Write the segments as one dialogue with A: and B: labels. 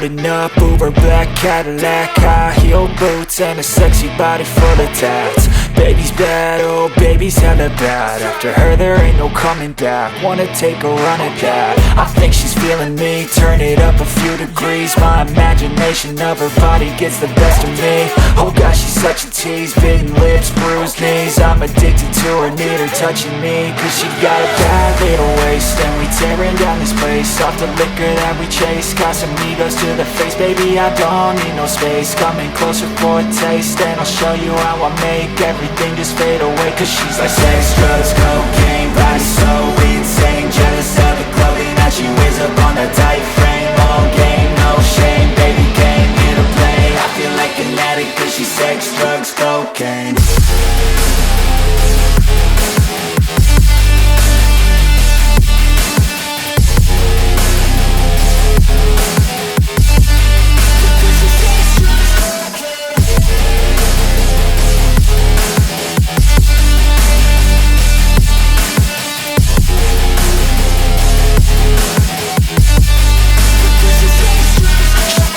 A: Loading up, Uber black Cadillac, high heel boots and a sexy body full of tats. Baby's bad, oh baby's hella bad. After her there ain't no coming back. Wanna take a run at that. I think she's feeling me, turn it up a few degrees. My imagination of her body gets the best of me. Oh gosh, she's such a tease, bitten lips, bruised knees. I'm addicted to her, need her touching me. Cause she got a bad little waist, and we tearing down this place. Off the liquor that we chase, Casamigos to the face. Baby, I don't need no space. Coming closer for a taste, and I'll show you how I make everything just fade away. Cause she's like sex, drugs, cocaine, body so insane. Jealous of the clothing that she wears up on a tight frame. All game, no shame, baby came here to play. I feel like an addict cause she's sex, drugs, cocaine.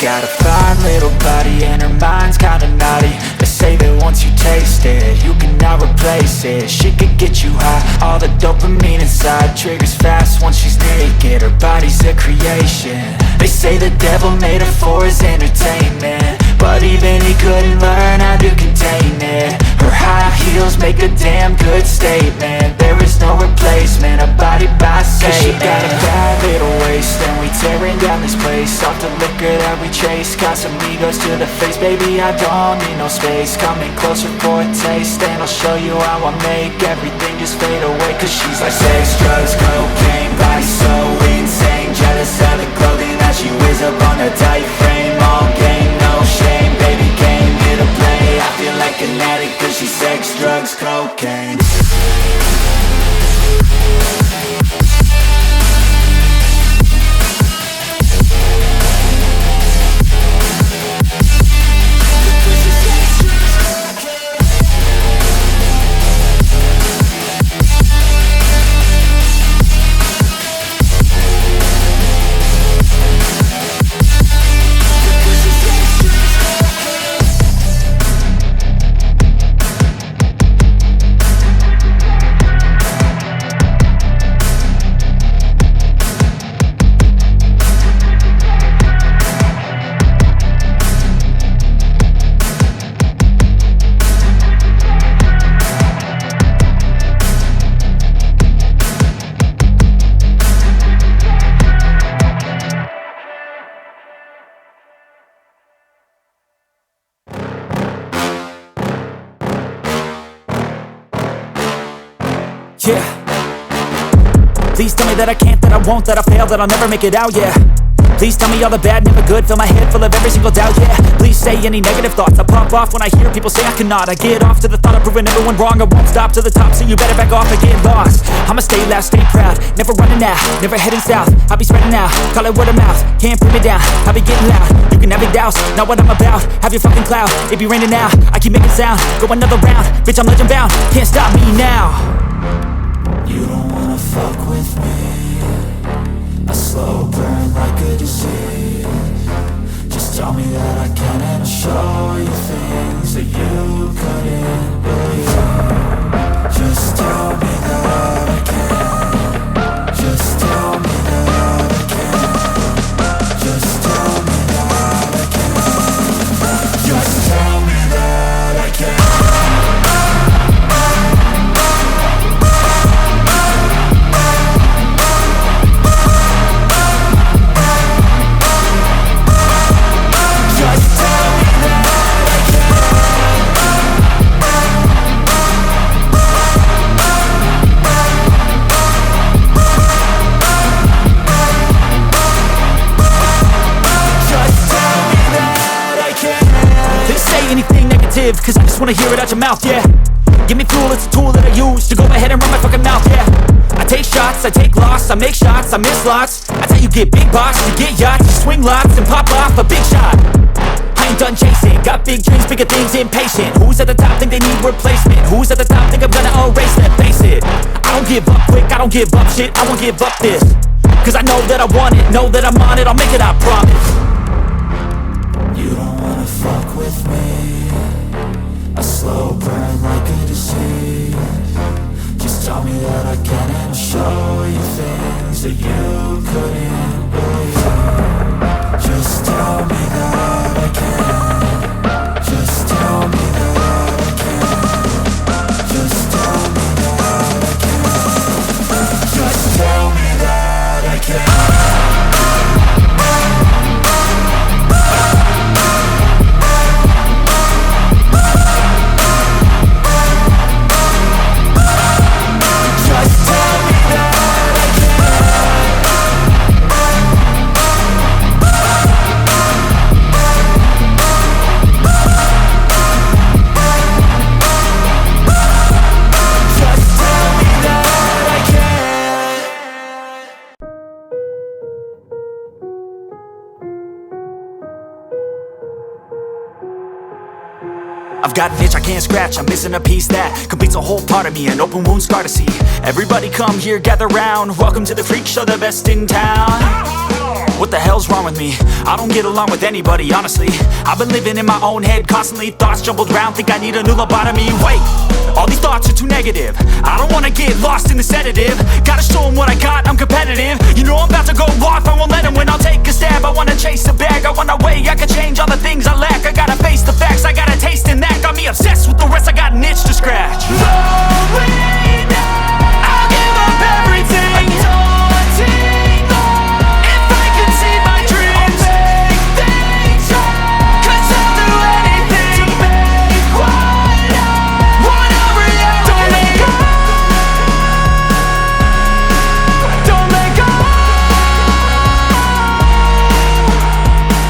A: Got a fine little body and her mind's kinda naughty. They say that once you taste it, you cannot replace it. She could get you high, all the dopamine inside triggers fast once she's naked. Her body's a creation. They say the devil made her for his entertainment, but even he couldn't learn how to contain it. Her high heels make a damn good statement. There is no replacement, a body by Satan. She got a bad little waist, and we tearing down this place. Off the liquor that we chase, Casamigos to the face. Baby, I don't need no space. Coming closer for a taste, and I'll show you how I make everything just fade away. Cause she's like sex, drugs, cocaine, body so insane. Jealous of the clothing that she wears up on a tight frame. All game, no shame, baby came here to play. I feel like an addict cause she's sex, drugs, cocaine. Yeah. Please tell me that I can't, that I won't, that I fail, that I'll never make it out, yeah. Please tell me all the bad, never good, fill my head full of every single doubt, yeah. Please say any negative thoughts, I pop off when I hear people say I cannot. I get off to the thought of proving everyone wrong, I won't stop to the top, so you better back off and get lost. I'ma stay loud, stay proud, never running out, never heading south. I'll be spreading out, call it word of mouth, can't put me down, I'll be getting loud. You can have your doubts, not what I'm about, have your fucking clout. It be raining now, I keep making sound, go another round, bitch I'm legend bound, can't stop me now. You don't wanna fuck with me, a slow burn like a disease. Just tell me that I can and I'll show you things that you couldn't believe. Just tell me that I can. Just tell me that I can. Just tell me that I can. Just tell me that I can. Cause I just wanna hear it out your mouth, yeah. Give me fuel, it's a tool that I use to go ahead and run my fucking mouth, yeah. I take shots, I take loss, I make shots, I miss lots. That's how you get big box, you get yachts, you swing lots and pop off a big shot. I ain't done chasing, got big dreams, bigger things, impatient. Who's at the top think they need replacement? Who's at the top think I'm gonna erase them? Face it, I don't give up quick, I don't give up shit, I won't give up this. Cause I know that I want it, know that I'm on it, I'll make it, I promise. with me, a slow burn like a disease. Just tell me that I can and I'll show you things that you couldn't believe. Just tell me that I can. Just tell me that I can. Just tell me that I can. Just tell me that I can. I've got an itch I can't scratch, I'm missing a piece that completes a whole part of me, an open wound scar to see. Everybody come here, gather round, welcome to the freak show, the best in town. What the hell's wrong with me? I don't get along with anybody, honestly. I've been living in my own head constantly, thoughts jumbled round, think I need a new lobotomy. Wait, all these thoughts are too negative, I don't wanna get lost in the sedative. Gotta show them what I got, I'm competitive. You know I'm about to go off, I won't let them win, I'll take a stab. I wanna chase a bag, I wanna weigh, I can change all the things I lack. I gotta face the facts, I got a taste in that. Got me obsessed with the rest, I got an itch to scratch. Slowly now, I'll give up everything. Daunting all, if I can see my dreams, I'll make things right. 'Cause I'll do anything to make what I want a reality. Don't let go, don't let go.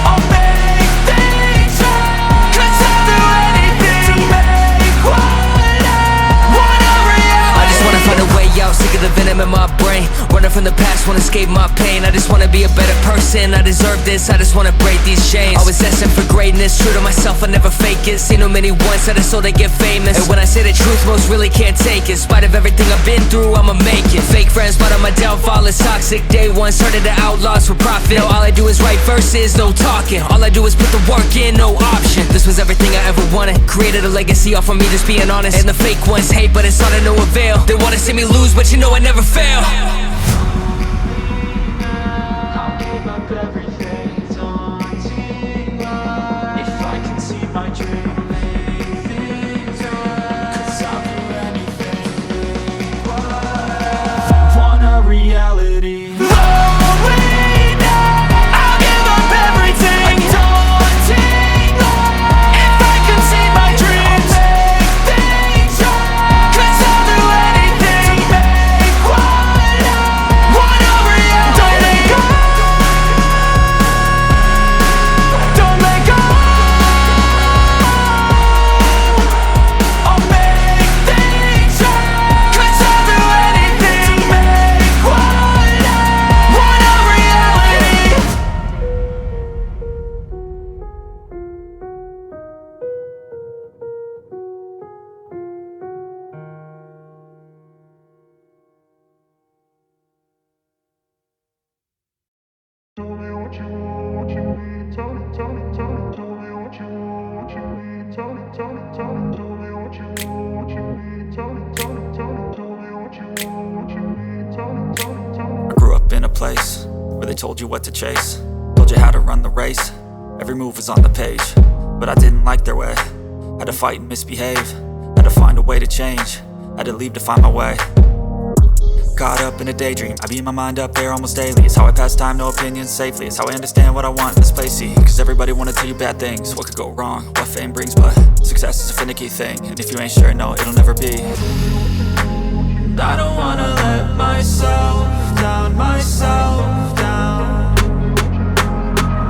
A: I'll make things right. 'Cause I'll do anything to make what I want a reality.
B: I just wanna find a way out, sick of the venom in my brain. Running from the past, wanna escape my pain. I just wanna be a better person, I deserve this. I just wanna break these chains. Always asking for greatness, true to myself, I never fake it. Seen too many once that I so they get famous. And when I say the truth, most really can't take it. In spite of everything I've been through, I'ma make it. Fake friends, but on my downfall is toxic. Day one, started the outlaws for profit. Now all I do is write verses, no talking. All I do is put the work in, no option. This was everything I ever wanted. Created a legacy off of me just being honest. And the fake ones hate, but it's all to no avail. They wanna see me lose, but you know I never fail.
A: I'll give up everything, daunting all, if I can see my dream, make things right. 'Cause I'll do anything, make what I want a reality. Slowly now, I'll give up everything, daunting all, if I can see my dreams, make things right. 'Cause I'll do anything to make what I want a reality. Don't let go, don't let go. I'll make things right. 'Cause I'll do anything to make what I want a reality.
C: Tell me what you want, what you need. Tell me, tell me, tell me, tell me what you want, what you need. Tell me, tell me, tell me, tell me what you want, what you need. Tell me, tell me, tell me, tell me what you want, what you need. Tell me, tell me, tell me.
A: I grew up in a place where they told you what to chase, told you how to run the race. Every move was on the page, but I didn't like their way. Had to fight and misbehave, had to find a way to change, had to leave to find my way. Caught up in a daydream, I beat my mind up there almost daily. It's how I pass time, no opinions safely. It's how I understand what I want in this place, see. Cause everybody wanna tell you bad things, what could go wrong, what fame brings. But success is a finicky thing, and if you ain't sure, no, it'll never be. I don't wanna let myself down, myself down.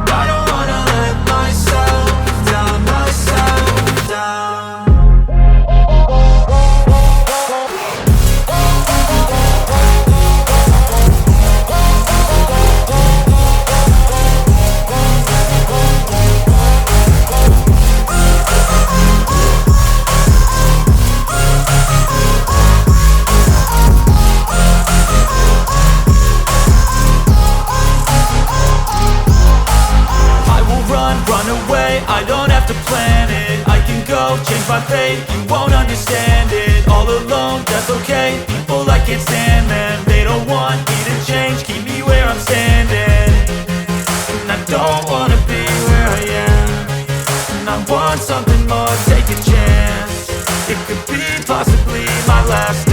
A: I don't wanna let myself down, myself down. Run away, I don't have have to plan it. I can go change my fate, you won't understand it. All alone, that's okay. People I can't stand, man, they don't want me to change. Keep me where I'm standing, and I don't wanna be where I am. And I want something more, take a chance. It could be possibly my last